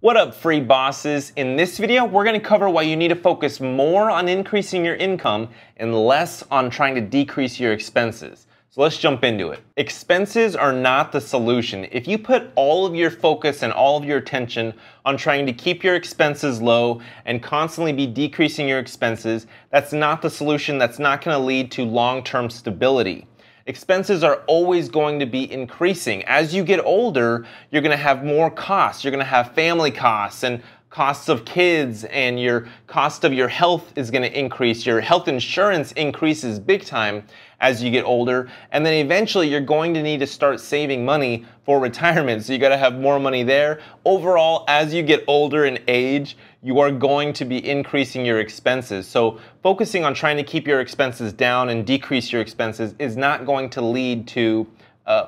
What up, free bosses? In this video, we're going to cover why you need to focus more on increasing your income and less on trying to decrease your expenses. So let's jump into it. Expenses are not the solution. If you put all of your focus and all of your attention on trying to keep your expenses low and constantly be decreasing your expenses, that's not the solution. That's not going to lead to long-term stability. Expenses are always going to be increasing. As you get older, you're going to have more costs. You're going to have family costs and costs of kids, and your cost of your health is going to increase. Your health insurance increases big time as you get older, and then eventually you're going to need to start saving money for retirement. So you got to have more money there. Overall, as you get older in age, you are going to be increasing your expenses. So focusing on trying to keep your expenses down and decrease your expenses is not going to lead to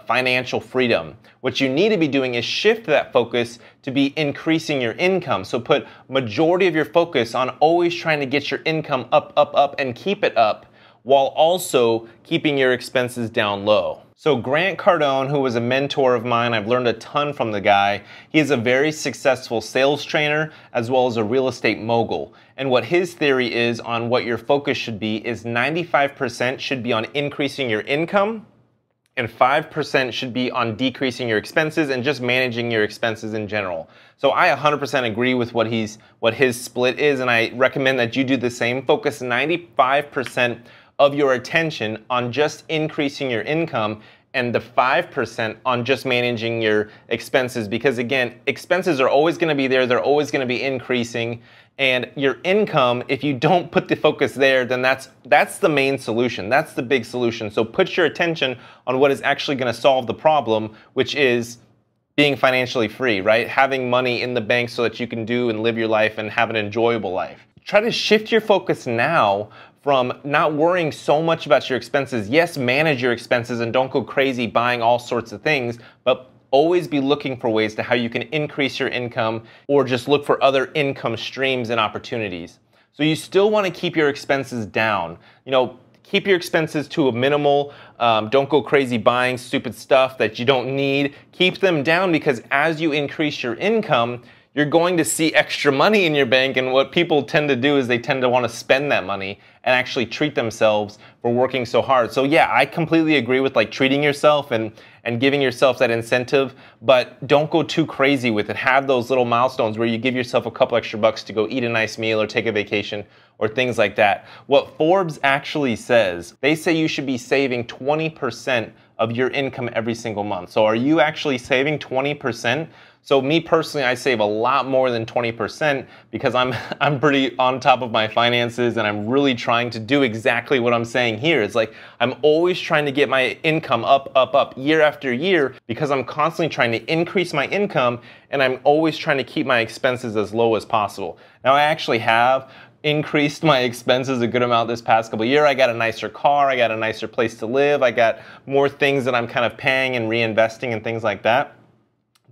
financial freedom. What you need to be doing is shift that focus to be increasing your income. So put majority of your focus on always trying to get your income up, up, up, and keep it up, while also keeping your expenses down low. So Grant Cardone, who was a mentor of mine, I've learned a ton from the guy. He is a very successful sales trainer as well as a real estate mogul. And what his theory is on what your focus should be is 95% should be on increasing your income, and 5% should be on decreasing your expenses and just managing your expenses in general. So I 100% agree with what his split is, and I recommend that you do the same. Focus 95% of your attention on just increasing your income and the 5% on just managing your expenses, because again, expenses are always going to be there, they're always going to be increasing, and your income, if you don't put the focus there, then that's the main solution, that's the big solution. So put your attention on what is actually going to solve the problem, which is being financially free, right? Having money in the bank so that you can do and live your life and have an enjoyable life. Try to shift your focus now from not worrying so much about your expenses. Yes, manage your expenses and don't go crazy buying all sorts of things, but always be looking for ways to how you can increase your income or just look for other income streams and opportunities. So you still want to keep your expenses down. Keep your expenses to a minimal. Don't go crazy buying stupid stuff that you don't need. Keep them down, because as you increase your income, you're going to see extra money in your bank, and what people tend to do is they tend to want to spend that money and actually treat themselves for working so hard. So yeah, I completely agree with treating yourself and giving yourself that incentive, but don't go too crazy with it. Have those little milestones where you give yourself a couple extra bucks to go eat a nice meal or take a vacation or things like that. What Forbes actually says, they say you should be saving 20% of your income every single month. So are you actually saving 20%? So me personally, I save a lot more than 20% because I'm pretty on top of my finances, and I'm really trying to do exactly what I'm saying here. It's like I'm always trying to get my income up, up, up year after year, because I'm constantly trying to increase my income, and I'm always trying to keep my expenses as low as possible. Now I actually have increased my expenses a good amount this past couple of years. I got a nicer car, I got a nicer place to live, I got more things that I'm kind of paying and reinvesting and things like that.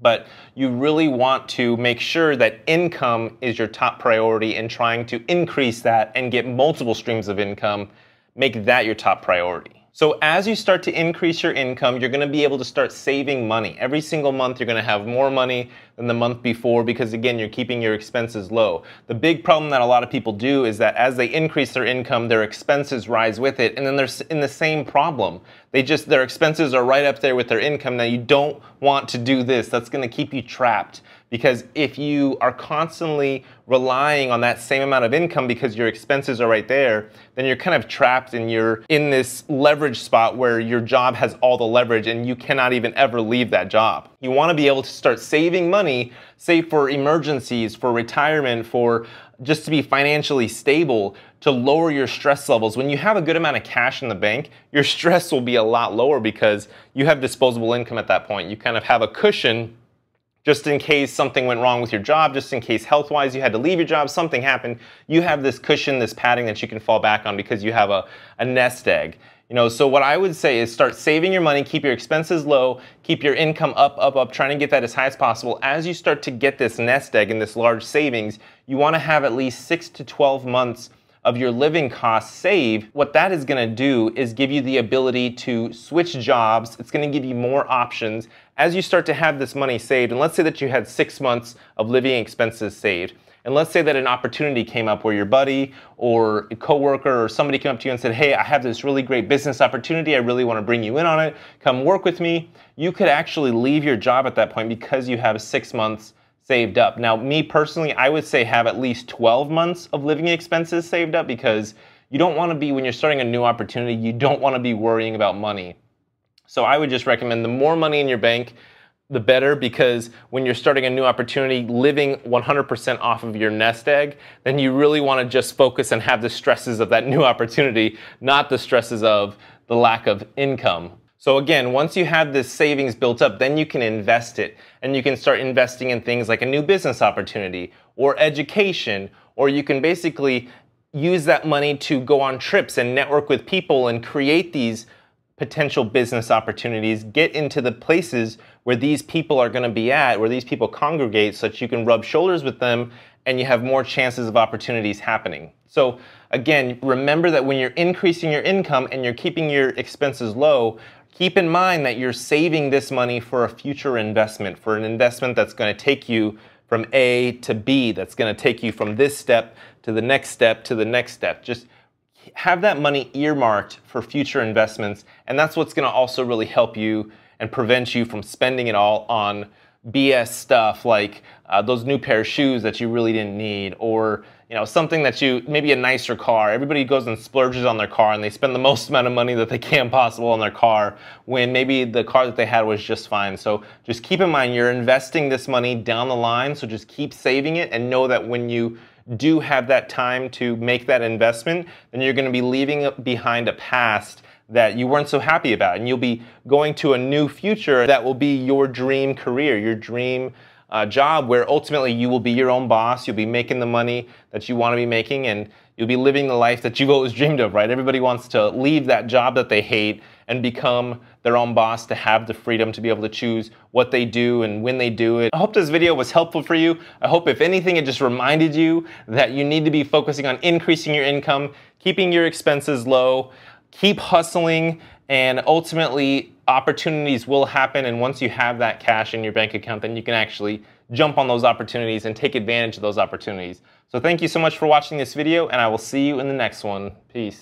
But you really want to make sure that income is your top priority, and trying to increase that and get multiple streams of income, make that your top priority. So as you start to increase your income, you're going to be able to start saving money. Every single month you're going to have more money than the month before, because again, you're keeping your expenses low. The big problem that a lot of people do is that as they increase their income, their expenses rise with it, and then they're in the same problem. Their expenses are right up there with their income. Now you don't want to do this. That's going to keep you trapped, because if you are constantly relying on that same amount of income because your expenses are right there, then you're kind of trapped, and you're in this leverage spot where your job has all the leverage and you cannot even ever leave that job. You want to be able to start saving money, save for emergencies, for retirement, for just to be financially stable, to lower your stress levels. When you have a good amount of cash in the bank, your stress will be a lot lower because you have disposable income at that point. You kind of have a cushion just in case something went wrong with your job, just in case health-wise you had to leave your job, something happened. You have this cushion, this padding that you can fall back on because you have a nest egg. So what I would say is start saving your money, keep your expenses low, keep your income up, up, up, trying to get that as high as possible. As you start to get this nest egg and this large savings, you want to have at least 6 to 12 months of your living costs saved, what that is going to do is give you the ability to switch jobs. It's going to give you more options as you start to have this money saved. And let's say that you had 6 months of living expenses saved. And let's say that an opportunity came up where your buddy or a coworker or somebody came up to you and said, hey, I have this really great business opportunity. I really want to bring you in on it. Come work with me. You could actually leave your job at that point because you have 6 months saved up. Now, me personally, I would say have at least 12 months of living expenses saved up, because you don't want to be, when you're starting a new opportunity, you don't want to be worrying about money. So I would just recommend the more money in your bank, the better, because when you're starting a new opportunity, living 100% off of your nest egg, then you really want to just focus and have the stresses of that new opportunity, not the stresses of the lack of income. So again, once you have this savings built up, then you can invest it, and you can start investing in things like a new business opportunity or education, or you can basically use that money to go on trips and network with people and create these potential business opportunities, get into the places where these people are going to be at, where these people congregate, so that you can rub shoulders with them and you have more chances of opportunities happening. So again, remember that when you're increasing your income and you're keeping your expenses low, keep in mind that you're saving this money for a future investment, for an investment that's going to take you from A to B, that's going to take you from this step to the next step to the next step. Just have that money earmarked for future investments, and that's what's going to also really help you and prevent you from spending it all on BS stuff like those new pair of shoes that you really didn't need, or something that maybe a nicer car. Everybody goes and splurges on their car and they spend the most amount of money that they can possible on their car when maybe the car that they had was just fine. So just keep in mind you're investing this money down the line, so just keep saving it and know that when you do have that time to make that investment, then you're going to be leaving behind a past that you weren't so happy about, and you'll be going to a new future that will be your dream career, your dream job, where ultimately you will be your own boss. You'll be making the money that you want to be making, and you'll be living the life that you've always dreamed of, right? Everybody wants to leave that job that they hate and become their own boss, to have the freedom to be able to choose what they do and when they do it. I hope this video was helpful for you. I hope, if anything, it just reminded you that you need to be focusing on increasing your income, keeping your expenses low, keep hustling, and ultimately opportunities will happen. And once you have that cash in your bank account, then you can actually jump on those opportunities and take advantage of those opportunities. So thank you so much for watching this video, and I will see you in the next one. Peace.